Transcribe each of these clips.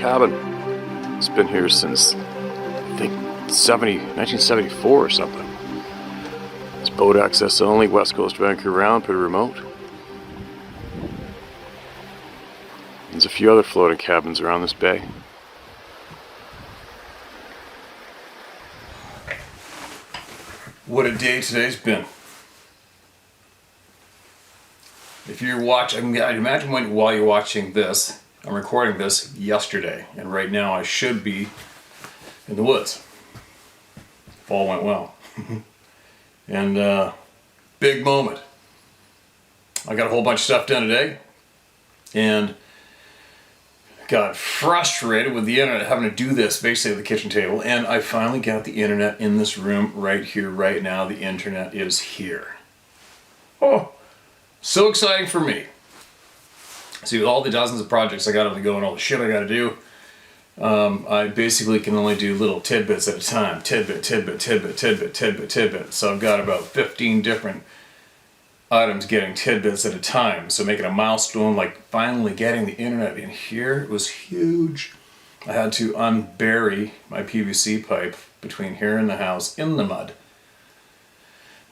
cabin. It's been here since, I think, 1974 or something. It's boat access only, West Coast Vancouver Island, pretty remote. There's a few other floating cabins around this bay. What a day today's been. If you're watching, I'd imagine while you're watching this, I'm recording this yesterday, and right now I should be in the woods. If all went well. And big moment. I got a whole bunch of stuff done today, and got frustrated with the internet having to do this basically at the kitchen table, and I finally got the internet in this room right here, right now. The internet is here. Oh, so exciting for me. See, with all the dozens of projects I got on the go and all the shit I got to do, I basically can only do little tidbits at a time. Tidbit. So I've got about 15 different items getting tidbits at a time. So making a milestone like finally getting the internet in here was huge. I had to unbury my PVC pipe between here and the house in the mud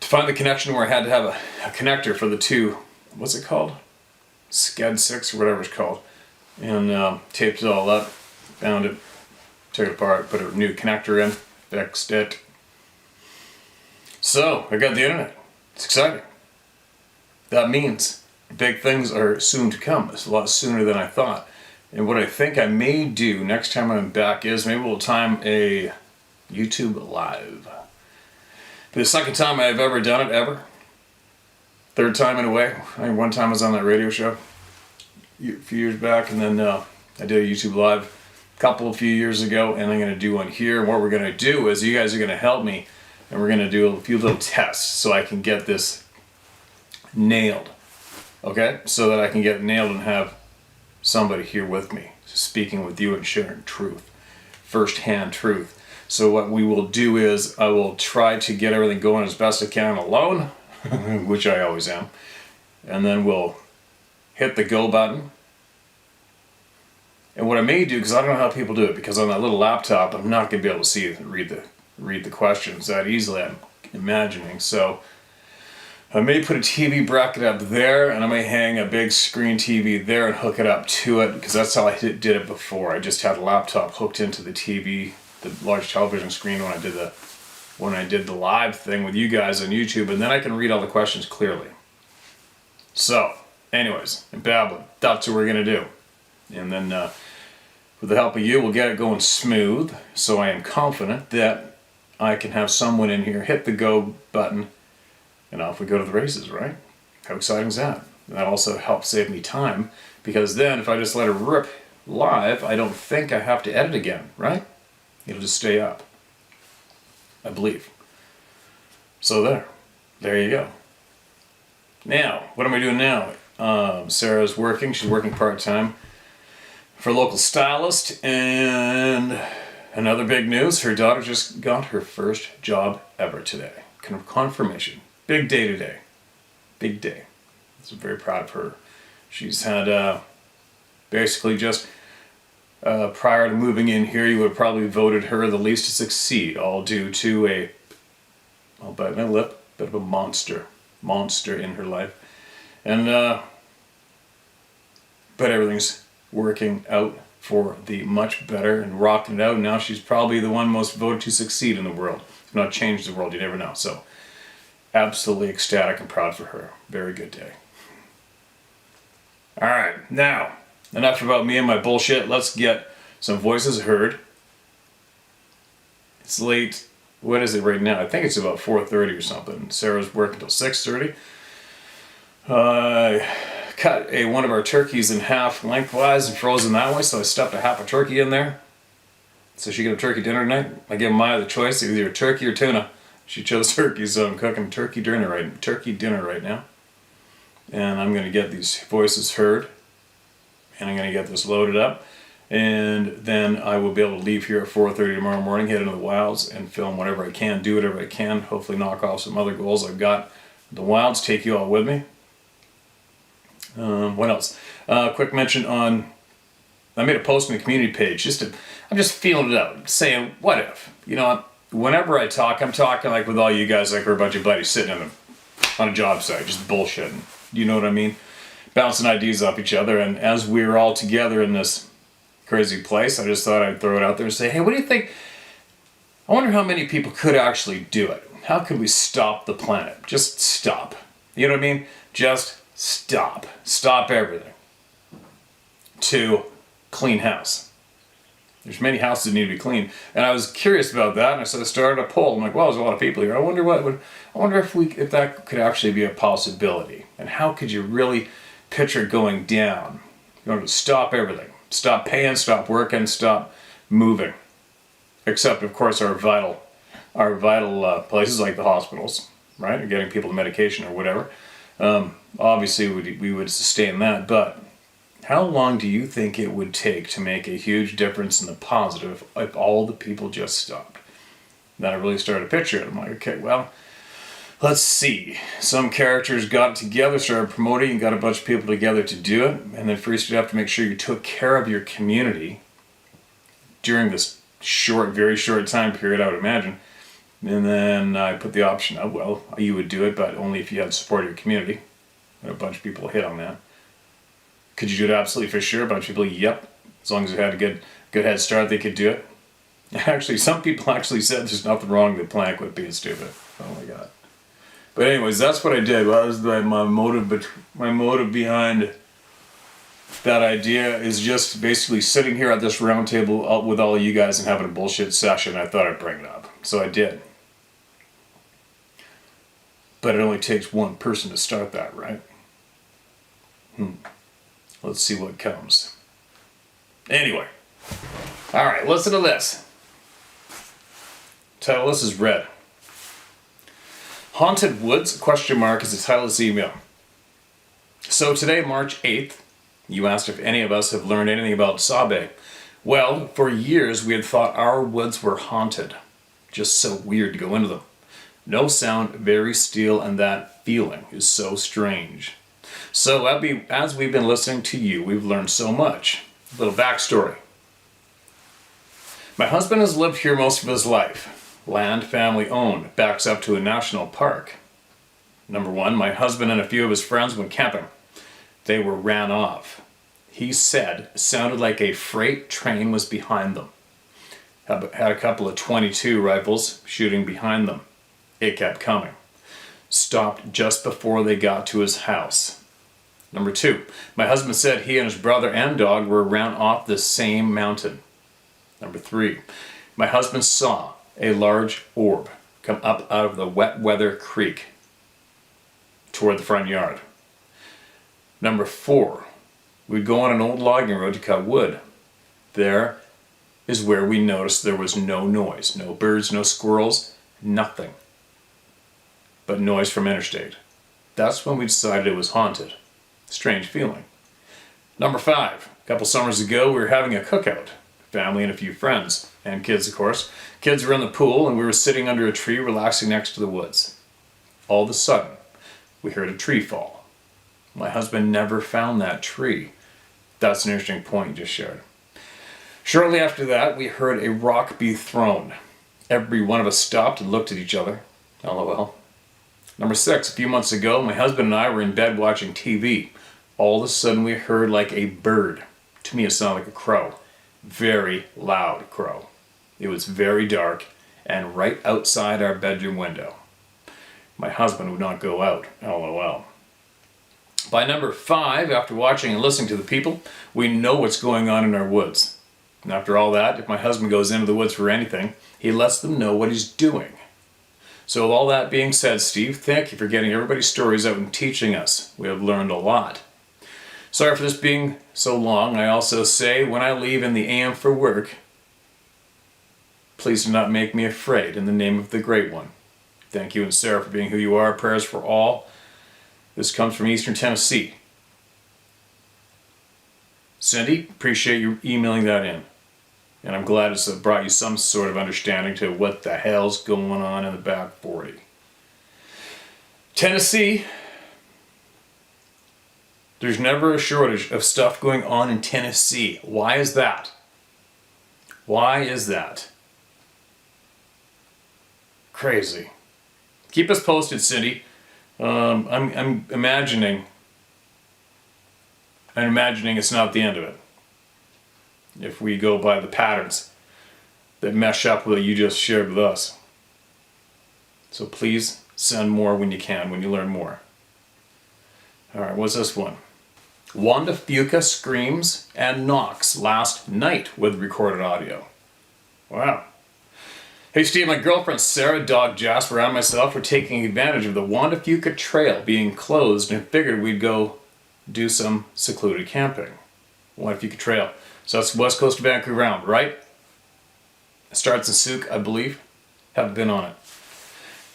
to find the connection where I had to have a connector for the two, what's it called? SCAD 6 or whatever it's called. And taped it all up, found it, took it apart, put a new connector in, fixed it. So I got the internet. It's exciting. That means big things are soon to come. It's a lot sooner than I thought. And what I think I may do next time I'm back is maybe we'll time a YouTube live. For the second time I've ever done it, ever. Third time in a way. I think one time I was on that radio show a few years back, and then I did a YouTube live a few years ago, and I'm going to do one here. And what we're going to do is you guys are going to help me, and we're going to do a few little tests so I can get this nailed. Okay? So that I can get nailed and have somebody here with me, speaking with you and sharing truth. First-hand truth. So what we will do is I will try to get everything going as best I can alone, which I always am, and then we'll hit the go button. And what I may do, because I don't know how people do it, because on that little laptop I'm not going to be able to see it and read the questions that easily, I'm imagining. So I may put a TV bracket up there, and I may hang a big screen TV there and hook it up to it, because that's how I did it before. I just had a laptop hooked into the TV, the large television screen when I did the live thing with you guys on YouTube, and then I can read all the questions clearly. So, anyways, I'm babbling. That's what we're going to do. And then, with the help of you, we'll get it going smooth, so I am confident that I can have someone in here hit the go button, and off we go to the races, right? How exciting is that? And that also helps save me time, because then if I just let it rip live, I don't think I have to edit again, right? It'll just stay up, I believe. So there you go. Now, what am I doing now? Sarah's working. She's working part-time for a local stylist. And another big news, her daughter just got her first job ever today. Kind of confirmation. Big day today. Big day. So I'm very proud of her. She's had basically just prior to moving in here, you would have probably voted her the least to succeed, all due to I'll bite my lip, bit of a monster in her life. And but everything's working out for the much better and rocking it out. Now she's probably the one most voted to succeed in the world. If not change the world, you never know. So absolutely ecstatic and proud for her. Very good day. All right, now enough about me and my bullshit. Let's get some voices heard. It's late. What is it right now? I think it's about 4:30 or something. Sarah's working until 6:30. Cut one of our turkeys in half lengthwise and frozen that way, so I stuffed a half a turkey in there. So she got a turkey dinner tonight. I gave Maya the choice, either turkey or tuna. She chose turkey, so I'm cooking turkey dinner right now. And I'm going to get these voices heard. And I'm going to get this loaded up, and then I will be able to leave here at 4:30 tomorrow morning, head into the wilds, and film whatever I can, do whatever I can, hopefully knock off some other goals I've got. The wilds, take you all with me. What else? Quick mention on I made a post on the community page I'm just feeling it out, saying, what if? You know, whenever I talk, I'm talking like with all you guys, like we're a bunch of buddies sitting on a job site, just bullshitting. You know what I mean? Bouncing ideas off each other. And as we're all together in this crazy place, I just thought I'd throw it out there and say, hey, what do you think? I wonder how many people could actually do it. How could we stop the planet? Just stop. You know what I mean? Just stop. Stop everything. To clean house. There's many houses that need to be cleaned. And I was curious about that, and so I started a poll. I'm like, well, there's a lot of people here. I wonder if that could actually be a possibility. And how could you really picture going down? You know, to stop everything. Stop paying, stop working, stop moving. Except, of course, our vital places like the hospitals, right? Or getting people medication or whatever. Obviously, we would sustain that, but how long do you think it would take to make a huge difference in the positive if all the people just stopped? Then I really started to picture it. I'm like, okay, well, let's see. Some characters got it together, started promoting, and got a bunch of people together to do it, and then first you have to make sure you took care of your community during this very short time period, I would imagine. And then I put the option of, well, you would do it, but only if you had support of your community. And a bunch of people hit on that. Could you do it absolutely for sure? A bunch of people, yep. As long as they had a good head start, they could do it. Actually, some people actually said there's nothing wrong with the planet quit being stupid. Oh my God. But anyways, that's what I did. That was my motive behind that idea is just basically sitting here at this round table with all of you guys and having a bullshit session. I thought I'd bring it up. So I did. But it only takes one person to start that, right? Let's see what comes. Anyway. Alright, listen to this. Title, this is Red. Haunted Woods, is the title of this email. So today, March 8th, you asked if any of us have learned anything about Sabe. Well, for years we had thought our woods were haunted. Just so weird to go into them. No sound, very still, and that feeling is so strange. So as we've been listening to you, we've learned so much. A little backstory. My husband has lived here most of his life. Land family owned, backs up to a national park. Number one, my husband and a few of his friends went camping. They were ran off. He said it sounded like a freight train was behind them. Had a couple of .22 rifles shooting behind them. It kept coming. Stopped just before they got to his house. Number two, my husband said he and his brother and dog were ran off the same mountain. Number three, my husband saw a large orb come up out of the wet weather creek toward the front yard. Number four, we'd go on an old logging road to cut wood. There is where we noticed there was no noise, no birds, no squirrels, nothing but noise from interstate. That's when we decided it was haunted. Strange feeling. Number five, a couple summers ago we were having a cookout. Family and a few friends, and kids of course. Kids were in the pool and we were sitting under a tree relaxing next to the woods. All of a sudden, we heard a tree fall. My husband never found that tree. That's an interesting point you just shared. Shortly after that, we heard a rock be thrown. Every one of us stopped and looked at each other. LOL. Number six, a few months ago, my husband and I were in bed watching TV. All of a sudden, we heard like a bird. To me, it sounded like a crow. Very loud crow. It was very dark and right outside our bedroom window. My husband would not go out. LOL. By number five, after watching and listening to the people, we know what's going on in our woods. And after all that, if my husband goes into the woods for anything, he lets them know what he's doing. So with all that being said, Steve, thank you for getting everybody's stories out and teaching us. We have learned a lot. Sorry for this being so long. I also say, when I leave in the AM for work, please do not make me afraid in the name of the Great One. Thank you and Sarah for being who you are. Prayers for all. This comes from Eastern Tennessee. Cindy, appreciate you emailing that in. And I'm glad it's brought you some sort of understanding to what the hell's going on in the back 40. Tennessee. There's never a shortage of stuff going on in Tennessee. Why is that? Why is that? Crazy. Keep us posted, Cindy. I'm imagining it's not the end of it. If we go by the patterns that mesh up with what you just shared with us. So please send more when you can, when you learn more. Alright, what's this one? Wanda Fuca screams and knocks last night with recorded audio. Wow. Hey Steve, my girlfriend Sarah, dog Jasper, and myself were taking advantage of the Wanda Fuca trail being closed and figured we'd go do some secluded camping. Wanda Fuca Trail. So that's west coast of Vancouver Island, right? It starts in Souk, I believe. Haven't been on it.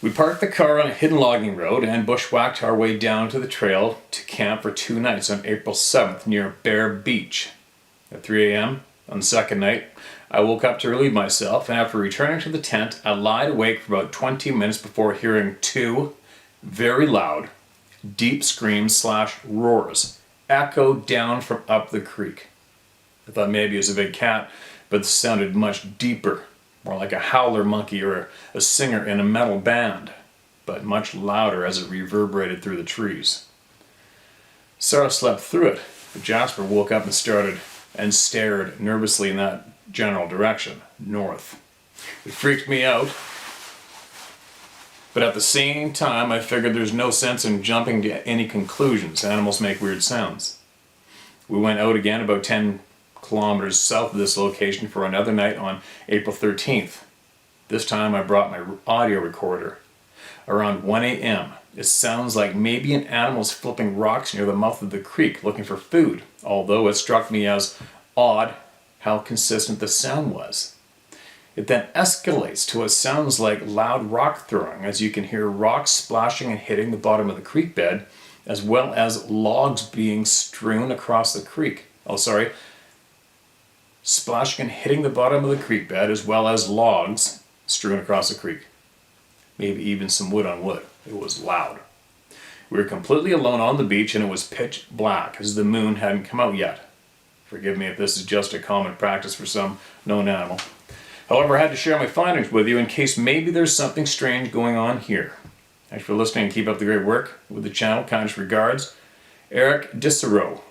We parked the car on a hidden logging road and bushwhacked our way down to the trail to camp for 2 nights on April 7th near Bear Beach. At 3 a.m. on the second night, I woke up to relieve myself, and after returning to the tent, I lied awake for about 20 minutes before hearing 2 very loud, deep screams/roars echo down from up the creek. I thought maybe it was a big cat, but it sounded much deeper, more like a howler monkey or a singer in a metal band, but much louder as it reverberated through the trees. Sarah slept through it, but Jasper woke up and stared nervously in that general direction, north. It freaked me out, but at the same time I figured there's no sense in jumping to any conclusions. Animals make weird sounds. We went out again about 10 kilometers south of this location for another night on April 13th. This time I brought my audio recorder. Around 1 a.m. it sounds like maybe an animal's flipping rocks near the mouth of the creek looking for food, although it struck me as odd how consistent the sound was. It then escalates to what sounds like loud rock throwing, as you can hear rocks splashing and hitting the bottom of the creek bed, as well as logs being strewn across the creek. Splashing and hitting the bottom of the creek bed, as well as logs strewn across the creek. Maybe even some wood on wood. It was loud. We were completely alone on the beach, and it was pitch black as the moon hadn't come out yet. Forgive me if this is just a common practice for some known animal. However, I had to share my findings with you in case maybe there's something strange going on here. Thanks for listening and keep up the great work with the channel. Kindest regards, Eric Dissereau.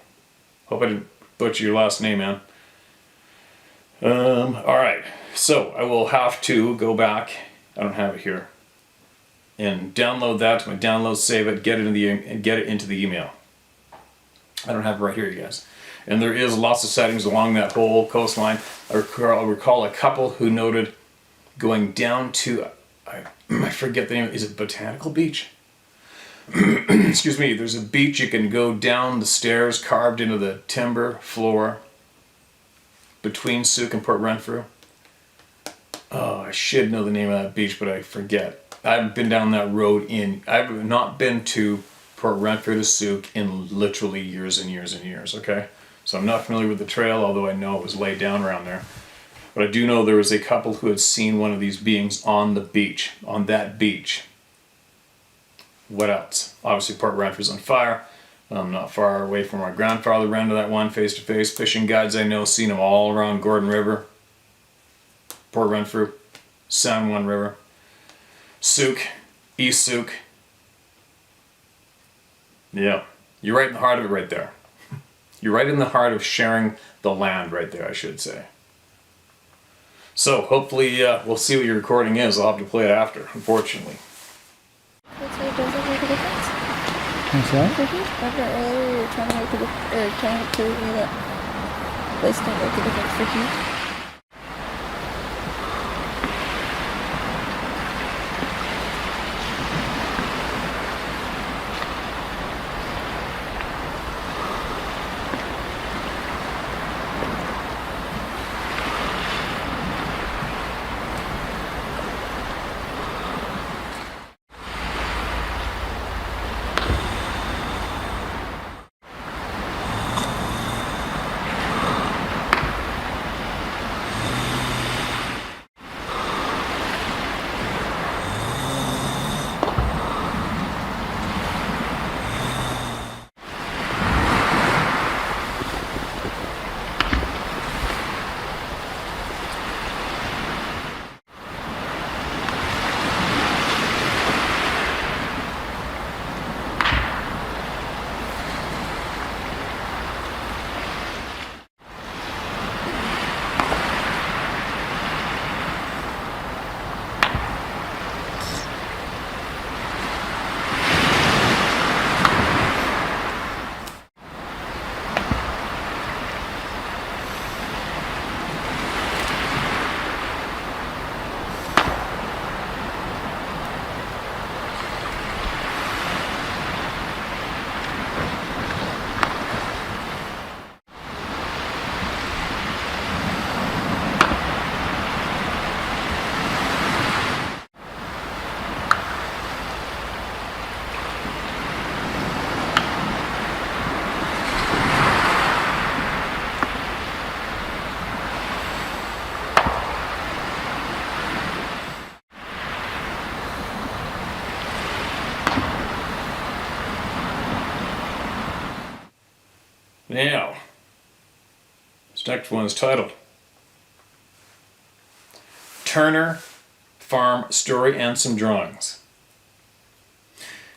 Hope I didn't butcher your last name, man. Alright, so I will have to go back, I don't have it here, and download that to my download, save it, get it into the email. I don't have it right here, you guys. And there is lots of sightings along that whole coastline. I recall a couple who noted going down to, I forget the name, is it Botanical Beach? Excuse me, there's a beach you can go down the stairs carved into the timber floor between Souk and Port Renfrew. Oh, I should know the name of that beach, but I forget. I've been down that road I've not been to Port Renfrew to Souk in literally years and years and years, okay? So I'm not familiar with the trail, although I know it was laid down around there. But I do know there was a couple who had seen one of these beings on the beach, on that beach. What else? Obviously Port Renfrew's on fire. I'm not far away from my grandfather ran to that one face-to-face. Fishing guides I know, seen them all around Gordon River, Port Renfrew, San Juan River, Souk, East Souk. Yeah, you're right in the heart of it right there. You're right in the heart of sharing the land right there, I should say. So hopefully we'll see what your recording is. I'll have to play it after, unfortunately. Does it make a difference? What's that? Remember earlier you were trying to prove me that place didn't make a difference for you? Now, this next one is titled Turner Farm Story and Some Drawings.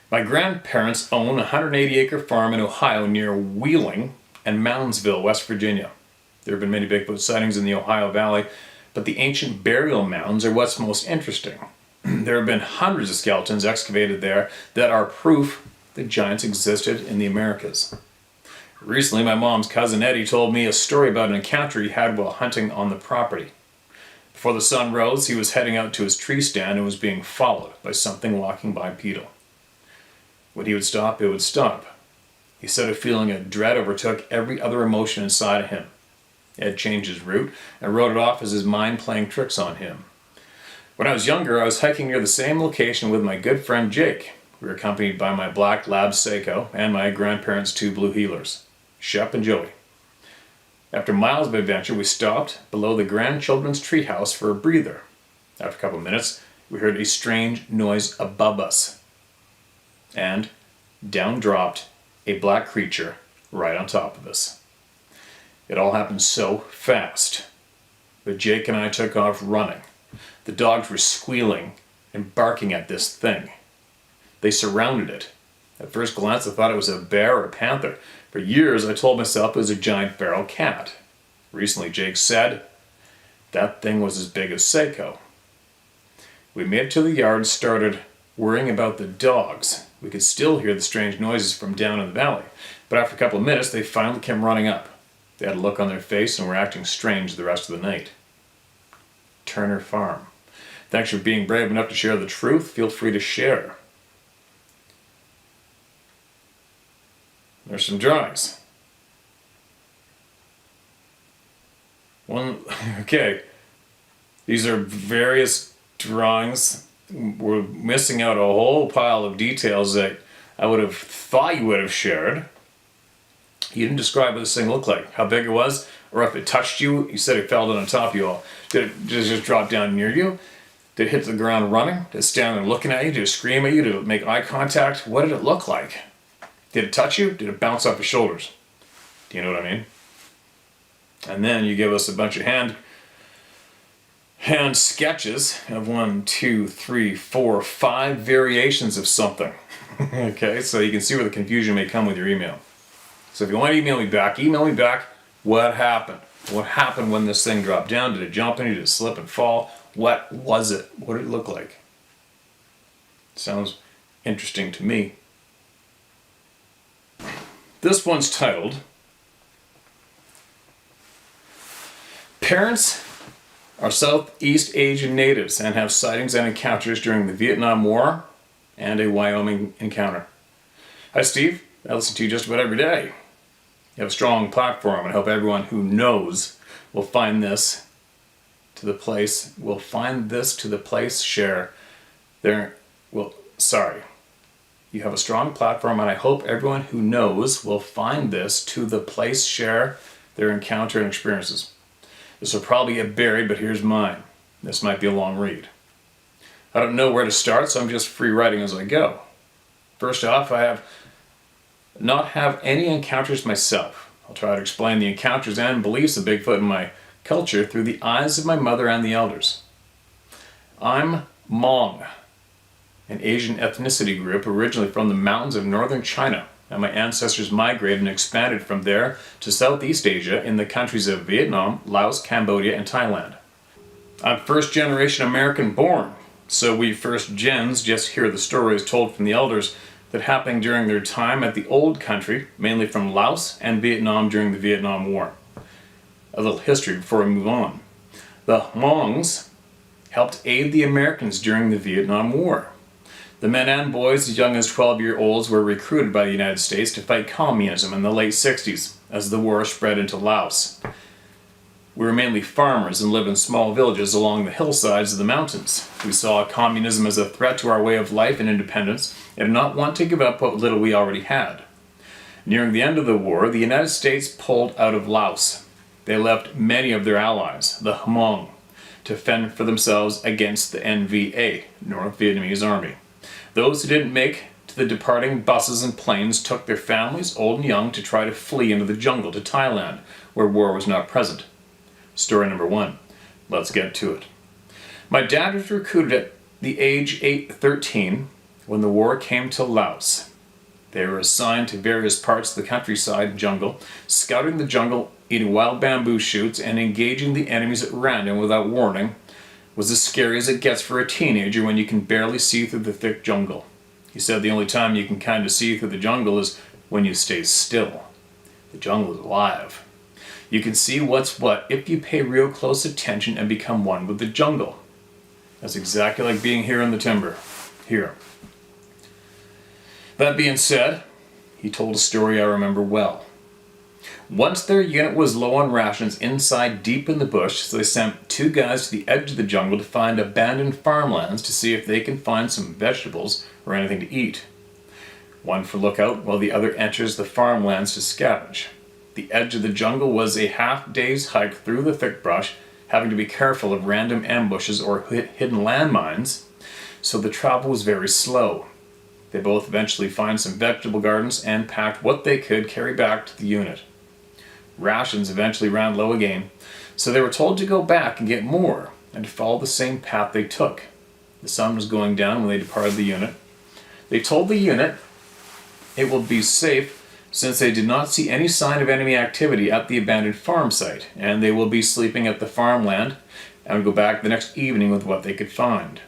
My grandparents own a 180-acre farm in Ohio near Wheeling and Moundsville, West Virginia. There have been many Bigfoot sightings in the Ohio Valley, but the ancient burial mounds are what's most interesting. There have been hundreds of skeletons excavated there that are proof that giants existed in the Americas. Recently, my mom's cousin Eddie told me a story about an encounter he had while hunting on the property. Before the sun rose, he was heading out to his tree stand and was being followed by something walking bipedal. When he would stop, it would stop. He said a feeling of dread overtook every other emotion inside of him. Ed changed his route and wrote it off as his mind playing tricks on him. When I was younger, I was hiking near the same location with my good friend Jake. We were accompanied by my black lab Seiko and my grandparents' 2 blue heelers, Shep and Joey. After miles of adventure, we stopped below the grandchildren's treehouse for a breather. After a couple of minutes, we heard a strange noise above us. And down dropped a black creature right on top of us. It all happened so fast, but Jake and I took off running. The dogs were squealing and barking at this thing. They surrounded it. At first glance, I thought it was a bear or a panther. For years, I told myself it was a giant feral cat. Recently, Jake said that thing was as big as Seiko. We made it to the yard and started worrying about the dogs. We could still hear the strange noises from down in the valley, but after a couple of minutes, they finally came running up. They had a look on their face and were acting strange the rest of the night. Turner Farm. Thanks for being brave enough to share the truth. Feel free to share. There's some drawings. Okay. These are various drawings. We're missing out a whole pile of details that I would have thought you would have shared. You didn't describe what this thing looked like, how big it was, or if it touched you. You said it fell down on top of you all. Did it just drop down near you? Did it hit the ground running? Did it stand there looking at you? Did it scream at you? Did it make eye contact? What did it look like? Did it touch you? Did it bounce off your shoulders? Do you know what I mean? And then you give us a bunch of hand sketches of 1, 2, 3, 4, 5 variations of something. Okay, so you can see where the confusion may come with your email. So if you want to email me back what happened? What happened when this thing dropped down? Did it jump in you? Did it slip and fall? What was it? What did it look like? Sounds interesting to me. This one's titled Parents are Southeast Asian natives and have sightings and encounters during the Vietnam War and a Wyoming encounter. Hi Steve, I listen to you just about every day. You have a strong platform and I hope everyone who knows will find this to the place, share their, You have a strong platform and I hope everyone who knows will find this to the place, share their encounter and experiences. This will probably get buried, but here's mine. This might be a long read. I don't know where to start, so I'm just free writing as I go. First off, I have not have any encounters myself. I'll try to explain the encounters and beliefs of Bigfoot in my culture through the eyes of my mother and the elders. I'm Hmong, an Asian ethnicity group originally from the mountains of northern China, and my ancestors migrated and expanded from there to Southeast Asia in the countries of Vietnam, Laos, Cambodia, and Thailand. I'm first generation American born, so we first gens just hear the stories told from the elders that happened during their time at the old country, mainly from Laos and Vietnam during the Vietnam War. A little history before we move on. The Hmongs helped aid the Americans during the Vietnam War. The men and boys as young as 12-year-olds were recruited by the United States to fight communism in the late 60s as the war spread into Laos. We were mainly farmers and lived in small villages along the hillsides of the mountains. We saw communism as a threat to our way of life and independence and did not want to give up what little we already had. Nearing the end of the war, the United States pulled out of Laos. They left many of their allies, the Hmong, to fend for themselves against the NVA, North Vietnamese Army. Those who didn't make the departing buses and planes took their families, old and young, to try to flee into the jungle to Thailand, where war was not present. Story number 1. Let's get to it. My dad was recruited at the age 13 when the war came to Laos. They were assigned to various parts of the countryside and jungle, scouting the jungle, eating wild bamboo shoots, and engaging the enemies at random without warning was as scary as it gets for a teenager when you can barely see through the thick jungle. He said the only time you can kind of see through the jungle is when you stay still. The jungle is alive. You can see what's what if you pay real close attention and become one with the jungle. That's exactly like being here in the timber. Here. That being said, he told a story I remember well. Once their unit was low on rations inside deep in the bush, so they sent 2 guys to the edge of the jungle to find abandoned farmlands to see if they can find some vegetables or anything to eat. One for lookout while the other enters the farmlands to scavenge. The edge of the jungle was a half-day's hike through the thick brush, having to be careful of random ambushes or hidden landmines, so the travel was very slow. They both eventually find some vegetable gardens and packed what they could carry back to the unit. Rations eventually ran low again, so they were told to go back and get more and to follow the same path they took. The sun was going down when they departed the unit. They told the unit it will be safe since they did not see any sign of enemy activity at the abandoned farm site, and they will be sleeping at the farmland and would go back the next evening with what they could find.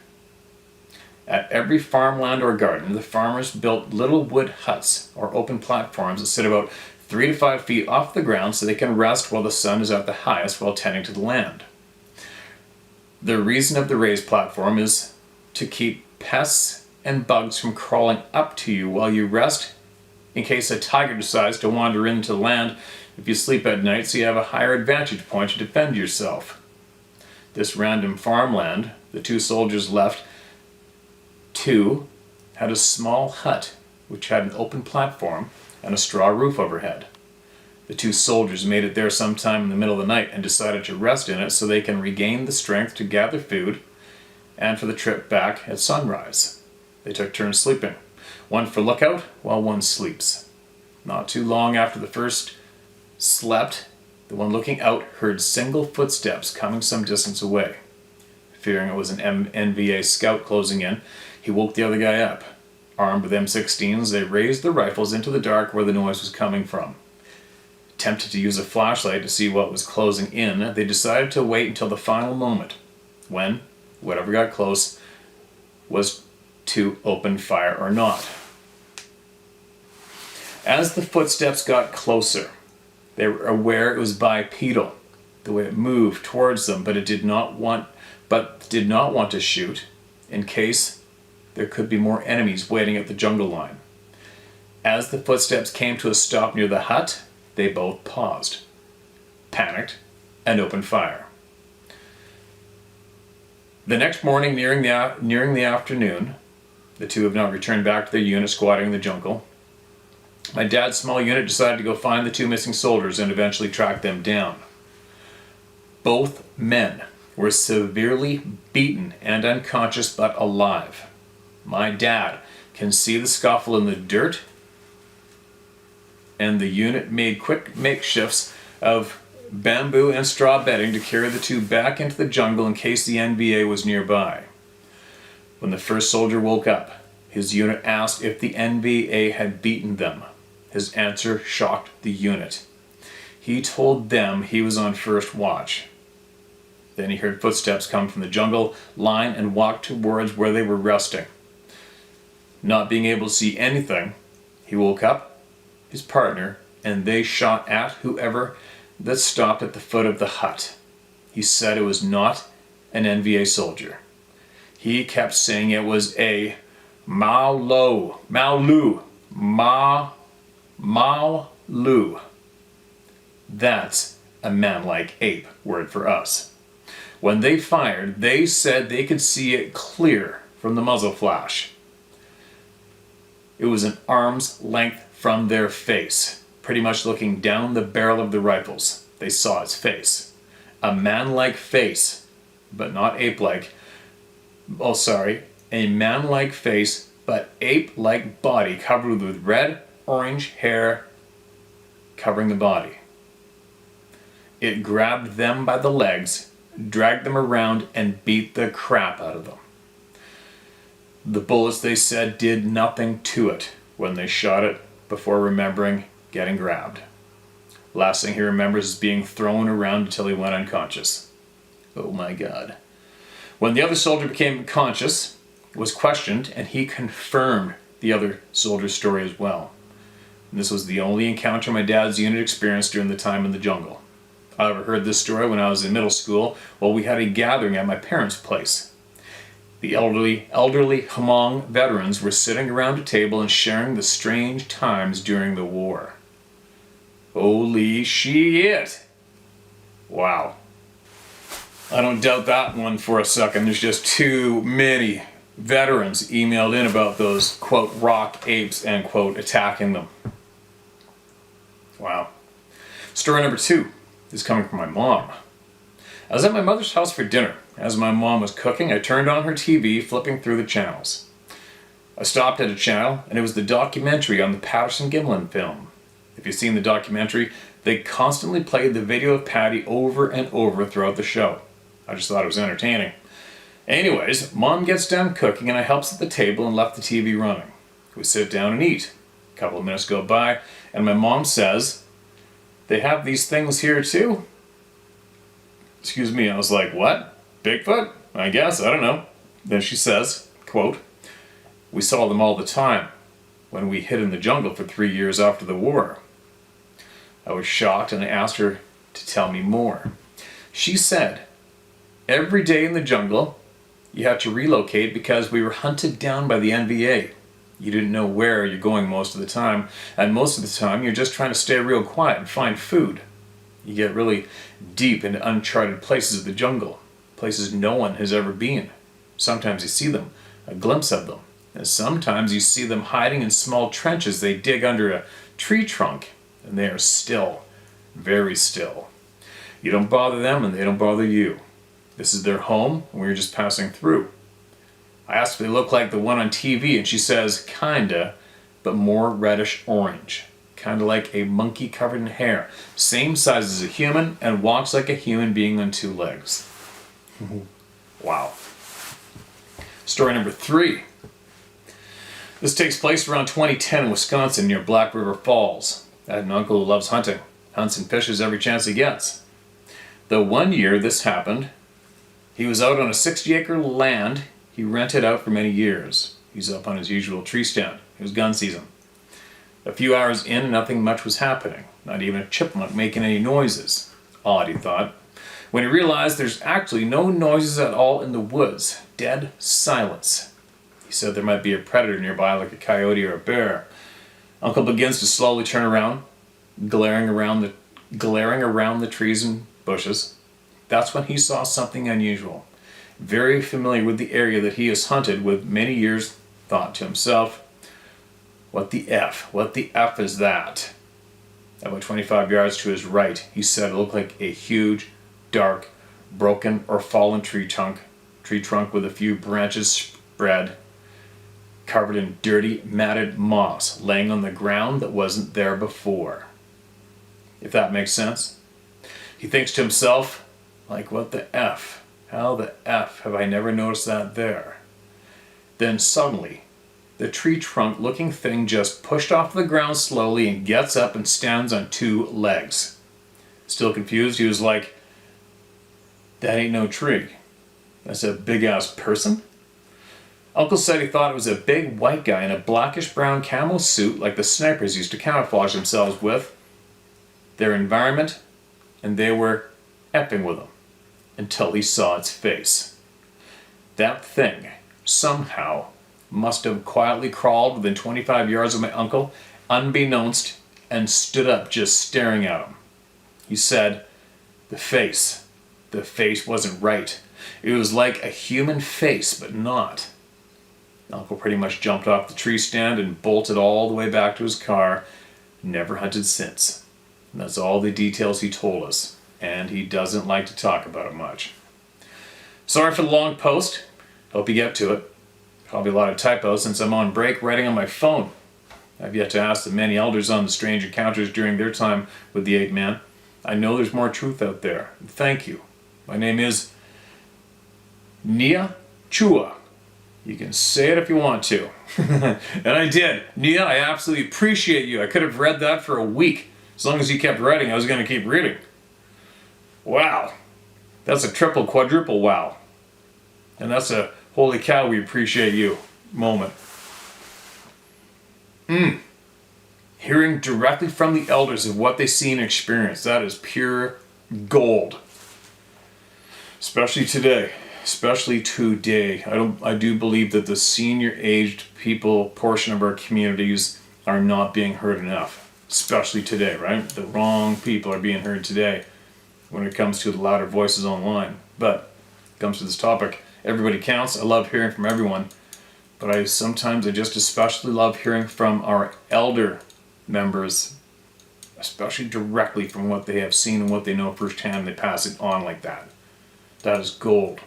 At every farmland or garden, the farmers built little wood huts or open platforms that sit about 3 to 5 feet off the ground so they can rest while the sun is at the highest while tending to the land. The reason of the raised platform is to keep pests and bugs from crawling up to you while you rest in case a tiger decides to wander into the land if you sleep at night, so you have a higher advantage point to defend yourself. This random farmland, the 2 soldiers left, 2 had a small hut which had an open platform and a straw roof overhead. The 2 soldiers made it there sometime in the middle of the night and decided to rest in it so they can regain the strength to gather food and for the trip back at sunrise. They took turns sleeping, one for lookout while one sleeps. Not too long after the first slept, the one looking out heard single footsteps coming some distance away. Fearing it was an NVA scout closing in, he woke the other guy up. Armed with M16s, they raised their rifles into the dark where the noise was coming from. Tempted to use a flashlight to see what was closing in, they decided to wait until the final moment, when whatever got close was to open fire or not. As the footsteps got closer, they were aware it was bipedal, the way it moved towards them, but did not want to shoot in case there could be more enemies waiting at the jungle line. As the footsteps came to a stop near the hut, they both paused, panicked, and opened fire. The next morning, nearing the afternoon, the 2 have not returned back to their unit squatting in the jungle. My dad's small unit decided to go find the 2 missing soldiers and eventually track them down. Both men were severely beaten and unconscious but alive. My dad can see the scuffle in the dirt, and the unit made quick makeshifts of bamboo and straw bedding to carry the 2 back into the jungle in case the NVA was nearby. When the first soldier woke up, his unit asked if the NVA had beaten them. His answer shocked the unit. He told them he was on first watch. Then he heard footsteps come from the jungle line and walked towards where they were resting. Not being able to see anything, he woke up his partner and they shot at whoever that stopped at the foot of the hut. He said it was not an NVA soldier. He kept saying it was a Maolu. That's a man-like ape word for us. When they fired, they said they could see it clear from the muzzle flash. It was an arm's length from their face, pretty much looking down the barrel of the rifles. They saw its face. A man-like face, but not ape-like. A man-like face, but ape-like body covered with red, orange hair covering the body. It grabbed them by the legs, dragged them around, and beat the crap out of them. The bullets, they said, did nothing to it when they shot it before remembering getting grabbed. Last thing he remembers is being thrown around until he went unconscious. Oh my God. When the other soldier became conscious, was questioned, and he confirmed the other soldier's story as well. And this was the only encounter my dad's unit experienced during the time in the jungle. I ever heard this story when I was in middle school while we had a gathering at my parents' place. The elderly Hmong veterans were sitting around a table and sharing the strange times during the war. Holy shit! Wow. I don't doubt that one for a second. There's just too many veterans emailed in about those, quote, rock apes, end quote, attacking them. Wow. Story number 2 is coming from my mom. I was at my mother's house for dinner. As my mom was cooking, I turned on her TV, flipping through the channels. I stopped at a channel, and it was the documentary on the Patterson-Gimlin film. If you've seen the documentary, they constantly played the video of Patty over and over throughout the show. I just thought it was entertaining. Anyways, Mom gets done cooking, and I helps at the table and left the TV running. We sit down and eat. A couple of minutes go by, and my mom says, "They have these things here too?" Excuse me, I was like, "What? Bigfoot? I guess, I don't know." Then she says, quote, "We saw them all the time when we hid in the jungle for 3 years after the war." I was shocked, and I asked her to tell me more. She said, "Every day in the jungle, you had to relocate because we were hunted down by the NVA. You didn't know where you're going most of the time, and most of the time you're just trying to stay real quiet and find food. You get really deep into uncharted places of the jungle, places no one has ever been. Sometimes you see them, a glimpse of them, and sometimes you see them hiding in small trenches they dig under a tree trunk, and they are still, very still. You don't bother them and they don't bother you. This is their home, and we're just passing through." I asked if they look like the one on TV, and she says, "Kinda, but more reddish orange. Kinda like a monkey covered in hair. Same size as a human, and walks like a human being on 2 legs." Wow. Story number 3. This takes place around 2010 in Wisconsin near Black River Falls. I had an uncle who loves hunting. Hunts and fishes every chance he gets. The one year this happened, he was out on a 60-acre land he rented out for many years. He's up on his usual tree stand. It was gun season. A few hours in, nothing much was happening. Not even a chipmunk making any noises. Odd, he thought. When he realized there's actually no noises at all in the woods. Dead silence. He said there might be a predator nearby, like a coyote or a bear. Uncle begins to slowly turn around, glaring around the trees and bushes. That's when he saw something unusual. Very familiar with the area that he has hunted with many years, thought to himself, "What the F? What the F is that?" About 25 yards to his right, he said it looked like a huge, dark, broken or fallen tree trunk with a few branches spread, covered in dirty, matted moss, laying on the ground that wasn't there before. If that makes sense. He thinks to himself, like, what the F? How the F have I never noticed that there? Then suddenly, the tree trunk looking thing just pushed off the ground slowly and gets up and stands on 2 legs. Still confused, he was like, "That ain't no tree. That's a big ass person?" Uncle said he thought it was a big white guy in a blackish brown camo suit like the snipers used to camouflage themselves with their environment, and they were effing with him until he saw its face. That thing, somehow, must have quietly crawled within 25 yards of my uncle, unbeknownst, and stood up just staring at him. He said, the face wasn't right. It was like a human face, but not. Uncle pretty much jumped off the tree stand and bolted all the way back to his car. Never hunted since. And that's all the details he told us, and he doesn't like to talk about it much. Sorry for the long post. Hope you get to it. Probably a lot of typos since I'm on break writing on my phone. I've yet to ask the many elders on the strange encounters during their time with the ape man. I know there's more truth out there. Thank you. My name is Nia Chua. You can say it if you want to. And I did. Nia, I absolutely appreciate you. I could have read that for a week. As long as you kept writing, I was going to keep reading. Wow. That's a triple, quadruple wow. And that's a holy cow, we appreciate you moment. Hearing directly from the elders of what they see and experience. That is pure gold. Especially today. I do believe that the senior aged people portion of our communities are not being heard enough. Especially today, right? The wrong people are being heard today when it comes to the louder voices online. But when it comes to this topic, everybody counts. I love hearing from everyone. But I just especially love hearing from our elder members, especially directly from what they have seen and what they know firsthand. They pass it on like that. That is gold.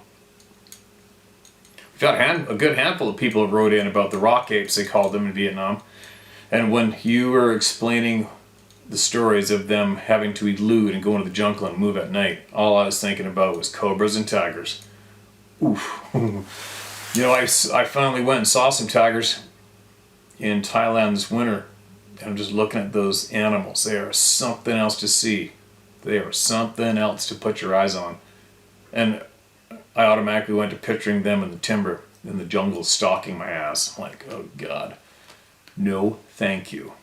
We've got a good handful of people who wrote in about the rock apes, they called them in Vietnam. And when you were explaining the stories of them having to elude and go into the jungle and move at night, all I was thinking about was cobras and tigers. Oof. You know, I finally went and saw some tigers in Thailand this winter, and I'm just looking at those animals. They are something else to see. They are something else to put your eyes on. And I automatically went to picturing them in the timber, in the jungle, stalking my ass. I'm like, oh God, no thank you.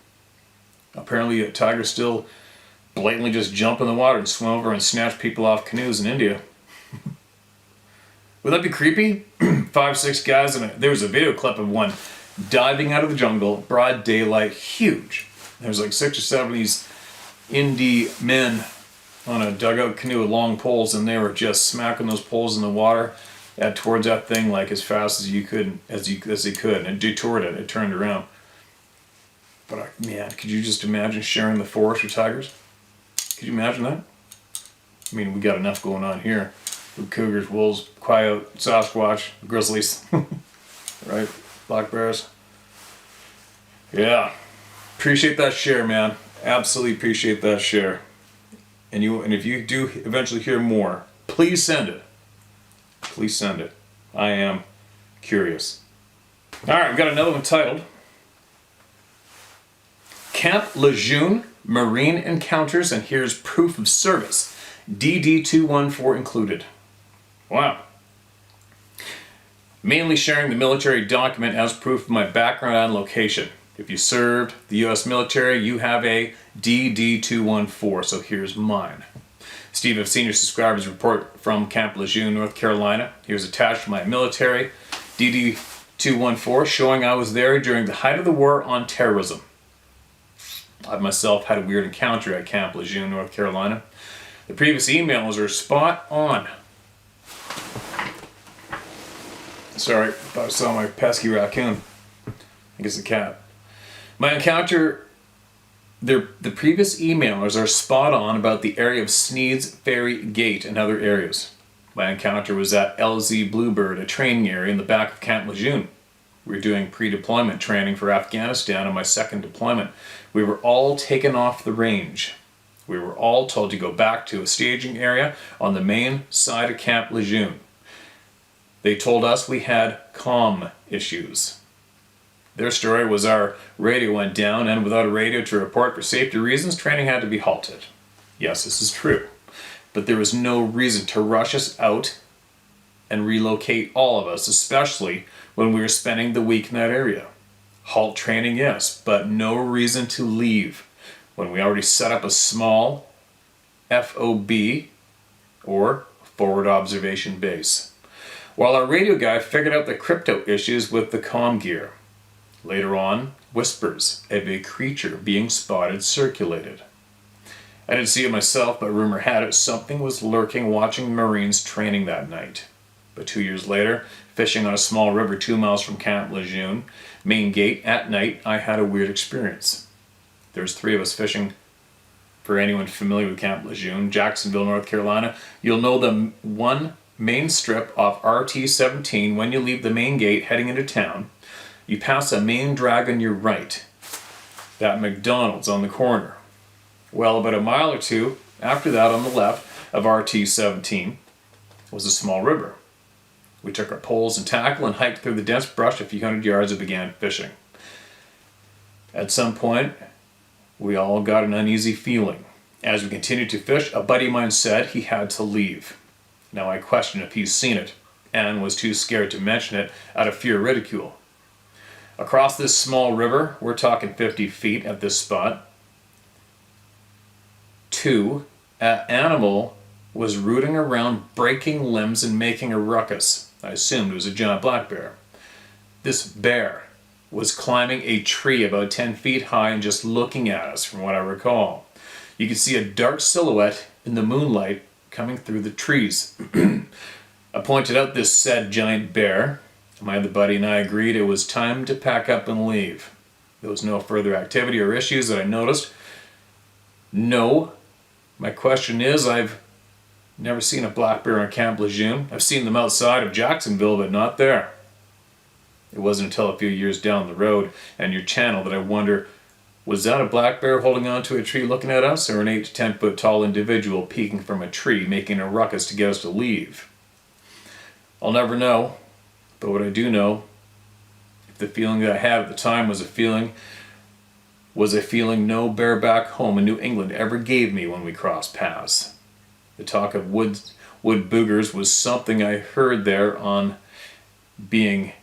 Apparently a tiger still blatantly just jump in the water and swim over and snatch people off canoes in India. Would that be creepy? 5-6 guys, and there was a video clip of one diving out of the jungle, broad daylight, huge. There's like 6 or 7 of these indie men on a dugout canoe with long poles, and they were just smacking those poles in the water towards that thing like as fast as they could, and it detoured it. It turned around. But man, could you just imagine sharing the forest with tigers? Could you imagine that? I mean, we got enough going on here. With cougars, wolves, coyote, Sasquatch, grizzlies, right? Black bears. Yeah. Appreciate that share, man. Absolutely appreciate that share. And if you do eventually hear more, please send it. Please send it. I am curious. Alright, we've got another one titled Camp Lejeune Marine Encounters, and here's proof of service. DD214 included. Wow. Mainly sharing the military document as proof of my background and location. If you served the U.S. military, you have a DD214, so here's mine. Steve of Senior Subscribers report from Camp Lejeune, North Carolina. Here's attached to my military DD214, showing I was there during the height of the war on terrorism. I myself had a weird encounter at Camp Lejeune, North Carolina. The previous emails are spot on. Sorry, thought I saw my pesky raccoon. I think it's a cat. My encounter, the previous emailers are spot on about the area of Sneed's Ferry Gate and other areas. My encounter was at LZ Bluebird, a training area in the back of Camp Lejeune. We were doing pre-deployment training for Afghanistan on my second deployment. We were all taken off the range. We were all told to go back to a staging area on the main side of Camp Lejeune. They told us we had comm issues. Their story was our radio went down, and without a radio to report for safety reasons, training had to be halted. Yes, this is true. But there was no reason to rush us out and relocate all of us, especially when we were spending the week in that area. Halt training, yes, but no reason to leave when we already set up a small FOB, or forward observation base, while our radio guy figured out the crypto issues with the comm gear. Later on, whispers of a creature being spotted circulated. I didn't see it myself, but rumor had it something was lurking watching the Marines training that night. But 2 years later, fishing on a small river 2 miles from Camp Lejeune, main gate at night, I had a weird experience. There was 3 of us fishing. For anyone familiar with Camp Lejeune, Jacksonville, North Carolina, you'll know the one main strip off RT-17 when you leave the main gate heading into town. You pass a main drag on your right. That McDonald's on the corner. Well, about a mile or two after that on the left of RT-17 was a small river. We took our poles and tackle and hiked through the dense brush a few hundred yards and began fishing. At some point, we all got an uneasy feeling. As we continued to fish, a buddy of mine said he had to leave. Now I questioned if he's seen it, and was too scared to mention it out of fear of ridicule. Across this small river, we're talking 50 feet at this spot, an animal was rooting around, breaking limbs and making a ruckus. I assumed it was a giant black bear. This bear was climbing a tree about 10 feet high and just looking at us, from what I recall. You could see a dark silhouette in the moonlight coming through the trees. I pointed out this said giant bear. My other buddy and I agreed it was time to pack up and leave. There was no further activity or issues that I noticed. No. My question is, I've never seen a black bear in Camp Lejeune. I've seen them outside of Jacksonville, but not there. It wasn't until a few years down the road and your channel that I wonder, was that a black bear holding onto a tree looking at us, or an 8 to 10 foot tall individual peeking from a tree making a ruckus to get us to leave? I'll never know, but what I do know, if the feeling that I had at the time was a feeling no bear back home in New England ever gave me when we crossed paths. The talk of wood boogers was something I heard there on being...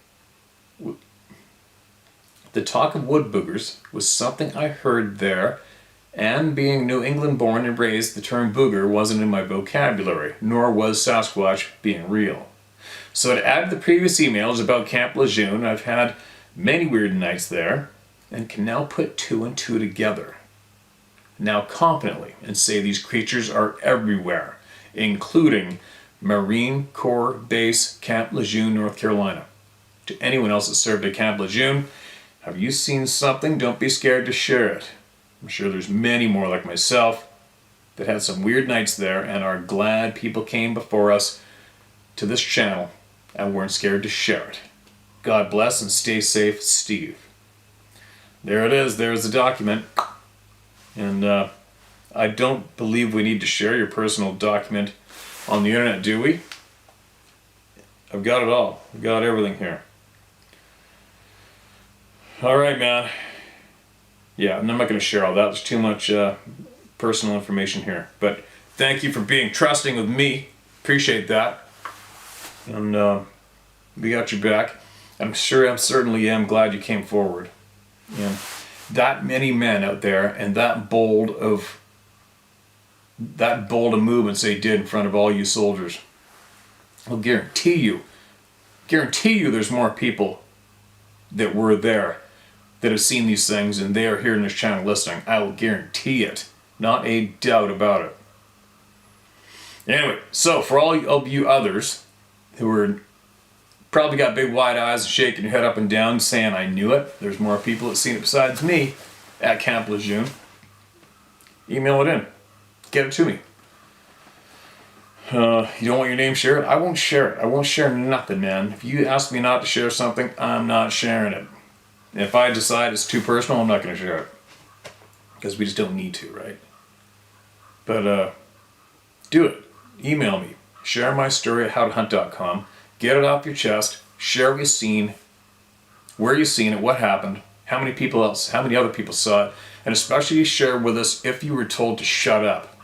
The talk of wood boogers was something I heard there, and being New England born and raised, the term booger wasn't in my vocabulary, nor was Sasquatch being real. So to add to the previous emails about Camp Lejeune, I've had many weird nights there, and can now put 2 and 2 together. Now confidently, and say these creatures are everywhere, including Marine Corps Base, Camp Lejeune, North Carolina. To anyone else that served at Camp Lejeune, have you seen something? Don't be scared to share it. I'm sure there's many more like myself that had some weird nights there and are glad people came before us to this channel and weren't scared to share it. God bless and stay safe, Steve. There it is. There's the document. And I don't believe we need to share your personal document on the internet, do we? I've got it all. I've got everything here. Alright, man. Yeah, I'm not going to share all that. There's too much personal information here. But thank you for being trusting with me. Appreciate that. And we got your back. I certainly am glad you came forward. And that many men out there, and that bold of movements they did in front of all you soldiers. I'll guarantee you there's more people that were there that have seen these things, and they are here in this channel listening. I will guarantee it. Not a doubt about it. Anyway, so for all of you others who are probably got big wide eyes and shaking your head up and down saying, I knew it, there's more people that seen it besides me at Camp Lejeune. Email it in. Get it to me. You don't want your name shared? I won't share it. I won't share nothing, man. If you ask me not to share something, I'm not sharing it. If I decide it's too personal, I'm not going to share it. Because we just don't need to, right? But, do it. Email me. Share my story at howtohunt.com. Get it off your chest. Share what you've seen. Where you've seen it. What happened. How many other people saw it. And especially share with us if you were told to shut up.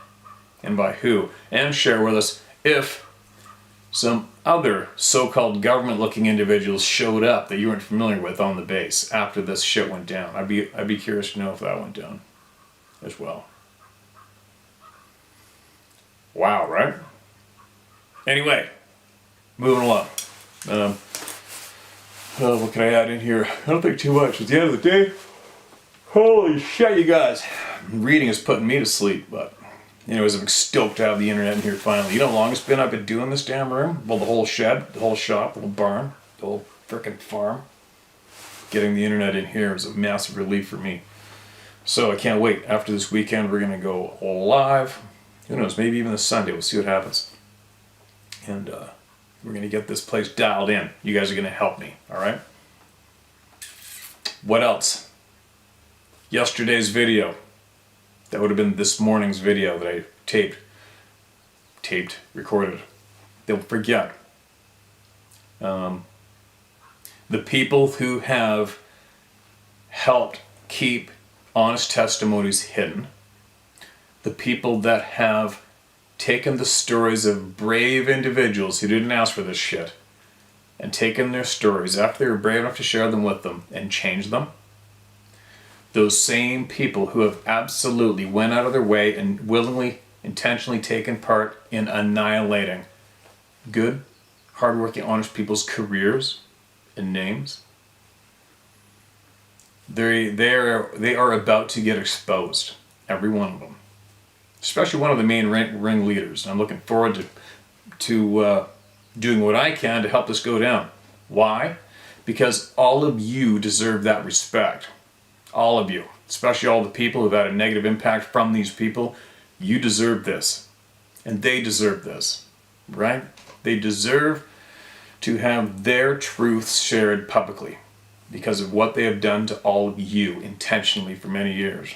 And by who. And share with us if some other so-called government-looking individuals showed up that you weren't familiar with on the base after this shit went down. I'd be curious to know if that went down as well. Wow, right? Anyway, moving along. What can I add in here? I don't think too much. At the end of the day, holy shit, you guys. Reading is putting me to sleep, but anyways, I'm stoked to have the internet in here finally. You know how long it's been I've been doing this damn room? Well, the whole shed, the whole shop, the whole barn, the whole frickin' farm. Getting the internet in here is a massive relief for me. So I can't wait. After this weekend, we're going to go live. Who knows, maybe even this Sunday. We'll see what happens. And We're going to get this place dialed in. You guys are going to help me, all right? What else? Yesterday's video. That would have been this morning's video that I recorded. Don't forget. The people who have helped keep honest testimonies hidden. The people that have taken the stories of brave individuals who didn't ask for this shit and taken their stories after they were brave enough to share them with them and changed them. Those same people who have absolutely went out of their way and willingly, intentionally taken part in annihilating good, hardworking, honest people's careers and names. They are about to get exposed. Every one of them. Especially one of the main ring leaders. I'm looking forward to doing what I can to help this go down. Why? Because all of you deserve that respect. All of you. Especially all the people who've had a negative impact from these people. You deserve this. And they deserve this. Right? They deserve to have their truths shared publicly. Because of what they have done to all of you intentionally for many years.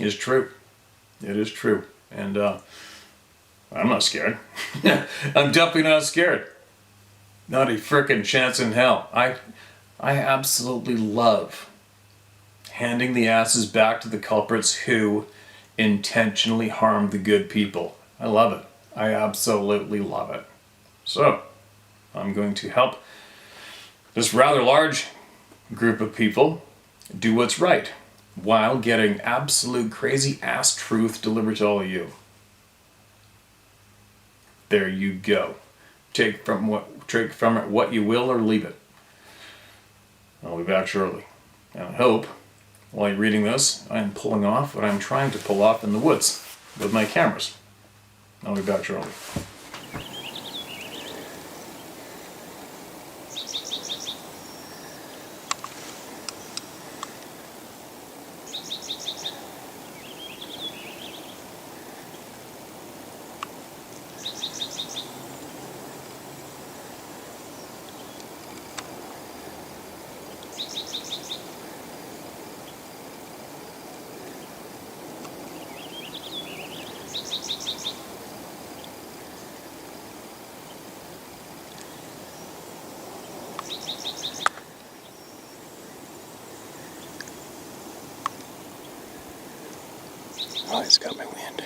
It is true. It is true. And I'm not scared. I'm definitely not scared. Not a frickin' chance in hell. I absolutely love handing the asses back to the culprits who intentionally harmed the good people. I love it. I absolutely love it. So, I'm going to help this rather large group of people do what's right, while getting absolute crazy ass truth delivered to all of you. There you go. Take from it what you will or leave it. I'll be back shortly. And I hope, while you're reading this, I am pulling off what I'm trying to pull off in the woods with my cameras. I'll be back shortly. Oh, it's got my wind.